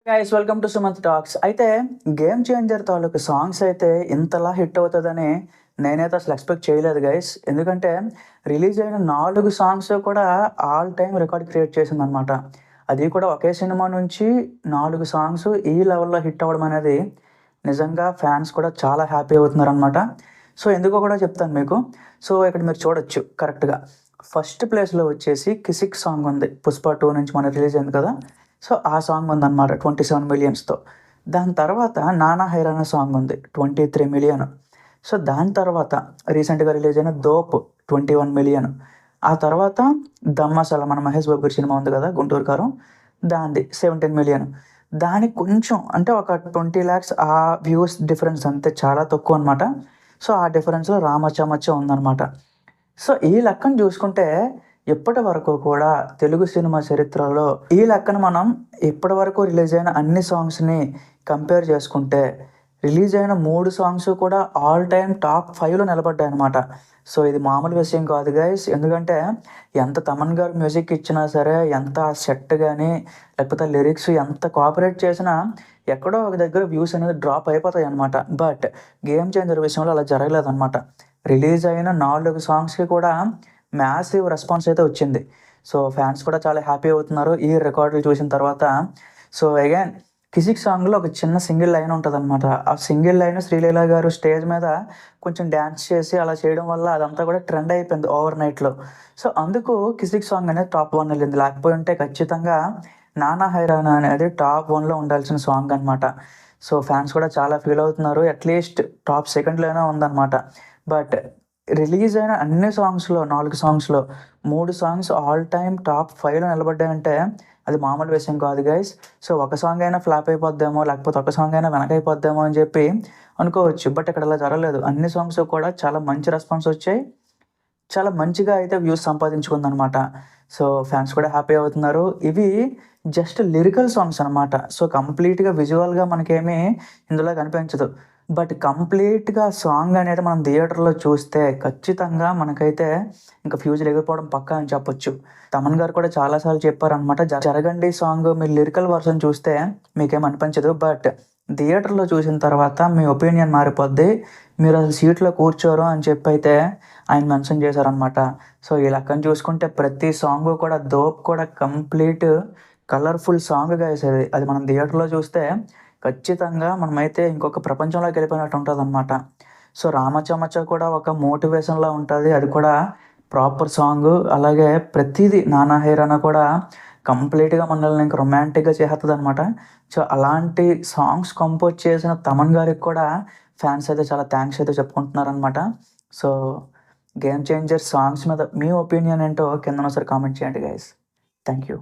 Guys welcome to Sumanth talks. అయితే game changer తాలూకు songs అయితే ఇంతలా హిట్ అవుతుందని నేనైతే అసలు ఎక్స్పెక్ట్ చేయలేదు గైస్. ఎందుకంటే రిలీజ్ అయిన 4 సాంగ్స్ కూడా ఆల్ టైమ్ రికార్డ్ క్రియేట్ చేసిందనమాట. అది కూడా ఒకే సినిమా నుంచి 4 సాంగ్స్ ఈ లెవెల్‌లో హిట్ అవ్వడం అనేది నిజంగా ఫ్యాన్స్ కూడా చాలా హ్యాపీ అవుతున్నారనమాట. సో ఎందుకో కూడా చెప్తాను మీకు. సో ఇక్కడ మీరు చూడొచ్చు కరెక్ట్‌గా. ఫస్ట్ ప్లేస్‌లో వచ్చేసి 'కిసిక్' సాంగ్ ఉంది. 'పుష్ప 2' నుంచి మొన్న రిలీజ్ అయింది కదా! సో ఆ సాంగ్ ఉందనమాట 27 మిలియన్స్‌తో. దాని తర్వాత 'నానా హైరానా' సాంగ్ ఉంది 23 మిలియన్. సో దాని తర్వాత రీసెంట్‌గా రిలీజ్ అయిన 'దోప్' 21 మిలియన్. ఆ తర్వాత 'దమ్ మసాలా' మన మహేష్ బాబు గారి సినిమా ఉంది కదా 'గుంటూరు కారం' దానిది 17 మిలియన్. దానికి కొంచెం అంటే ఒక 20,00,000 ఆ వ్యూస్ డిఫరెన్స్ అంతే, చాలా తక్కువ అనమాట. సో ఆ డిఫరెన్స్‌లో 'రామచ్చ మచ్చ' ఉందనమాట. సో ఈ లెక్కన చూసుకుంటే ఇప్పటి వరకు కూడా తెలుగు సినిమా చరిత్రలో ఈ లెక్కన మనం ఇప్పటి వరకు రిలీజ్ అయిన అన్ని సాంగ్స్‌ని కంపేర్ చేసుకుంటే రిలీజ్ అయిన 3 సాంగ్స్ కూడా ఆల్ టైమ్ టాప్ 5లో నిలబడ్డాయన్నమాట. సో ఇది మామూలు విషయం కాదు గైస్. ఎందుకంటే ఎంత తమన్ గారు మ్యూజిక్ ఇచ్చినా సరే, ఎంత సెట్ గాని లేకపోతే లిరిక్స్ ఎంత కోఆపరేట్ చేసినా ఎక్కడో ఒక దగ్గర వ్యూస్ అనేది డ్రాప్ అయిపోతాయన్నమాట. బట్ గేమ్ చేంజర్ విషయంలో అలా జరగలేదన్నమాట. రిలీజ్ అయిన 4 సాంగ్స్‌కి కూడా మ్యాసివ్ రెస్పాన్స్ అయితే వచ్చింది. సో ఫ్యాన్స్ కూడా చాలా హ్యాపీ అవుతున్నారు ఈ రికార్డులు చూసిన తర్వాత. సో అగైన్ 'కిసిక్' సాంగ్‌లో ఒక చిన్న సింగిల్ లైన్ ఉంటదనమాట. ఆ సింగిల్ లైన్ శ్రీలీల గారు స్టేజ్ మీద కొంచెం డాన్స్ చేసి అలా చేయడం వల్ల అదంతా కూడా ట్రెండ్ అయిపోయింది ఓవర్ నైట్‌లో. సో అందుకు 'కిసిక్' సాంగ్ అనేది టాప్ 1 ఎళ్ళింది. లేకపోయుంటే ఖచ్చితంగా 'నానా హైరానా' అనేది టాప్ 1లో ఉండాల్సిన సాంగ్ అనమాట. సో ఫ్యాన్స్ కూడా చాలా ఫీల్ అవుతున్నారు. అట్‌లీస్ట్ టాప్ సెకండ్‌లోనే ఉందనమాట. బట్ రిలీజ్ అయిన అన్ని సాంగ్స్‌లో 4 సాంగ్స్‌లో 3 సాంగ్స్ ఆల్ టైమ్ టాప్ 5లో నిలబడ్డాయంటే అది మామూలు విషయం కాదు గైస్. సో ఒక సాంగ్ అయినా ఫ్లాప్ అయిపోద్దేమో, లేకపోతే ఒక సాంగ్ అయినా వెనకైపోద్దేమో అని చెప్పి అనుకోవచ్చు. బట్ ఇక్కడ అలా జరగలేదు. అన్ని సాంగ్స్ కూడా చాలా మంచి రెస్పాన్స్ వచ్చాయి. చాలా మంచిగా అయితే వ్యూస్ సంపాదించుకుందనమాట. సో ఫ్యాన్స్ కూడా హ్యాపీ అవుతున్నారు. ఇవి జస్ట్ లిరికల్ సాంగ్స్ అనమాట. సో కంప్లీట్‌గా విజువల్‌గా మనకేమీ ఇందులో కనిపించదు. బట్ కంప్లీట్‌గా సాంగ్ అనేది మనం థియేటర్‌లో చూస్తే ఖచ్చితంగా మనకైతే ఇంక ఫ్యూజులు ఎగిరిపోవడం పక్కా అని చెప్పొచ్చు. తమన్ గారు కూడా చాలా సార్లు చెప్పారనమాట. 'జరగండి' సాంగ్ మీరు లిరికల్ వర్షన్ చూస్తే మీకేం అనిపించదు. బట్ థియేటర్‌లో చూసిన తర్వాత మీ ఒపీనియన్ మారిపోద్ది. మీరసలు సీట్‌లో కూర్చోరు అని చెప్పైతే ఆయన మెన్షన్ చేశారనమాట. సో ఈ లెక్కన చూసుకుంటే ప్రతి సాంగు కూడా 'దోప్' కూడా కంప్లీట్ కలర్‌ఫుల్ సాంగ్ గైస్ అది. అది మనం థియేటర్‌లో చూస్తే ఖచ్చితంగా మనమైతే ఇంకొక ప్రపంచంలోకి వెళ్ళిపోయినట్టు ఉంటదనమాట. సో 'రామచ్చ మచ్చ' కూడా ఒక మోటివేషన్‌లా ఉంటది. అది కూడా ప్రాపర్ సాంగు. అలాగే ప్రతీది 'నానా హైరానా' కూడా కంప్లీట్‌గా మనల్ని ఇంక రొమాంటిక్‌గా చేసేత్తదనమాట. సో అలాంటి సాంగ్స్ కంపోజ్ చేసిన తమన్ గారికి కూడా ఫ్యాన్స్ అయితే చాలా థాంక్స్ అయితే చెప్పుకుంటున్నారనమాట. సో 'గేమ్ చేంజర్' సాంగ్స్ మీద మీ ఒపీనియన్ ఏంటో కిందన ఒకసారి కామెంట్ చేయండి గైస్. Thank you.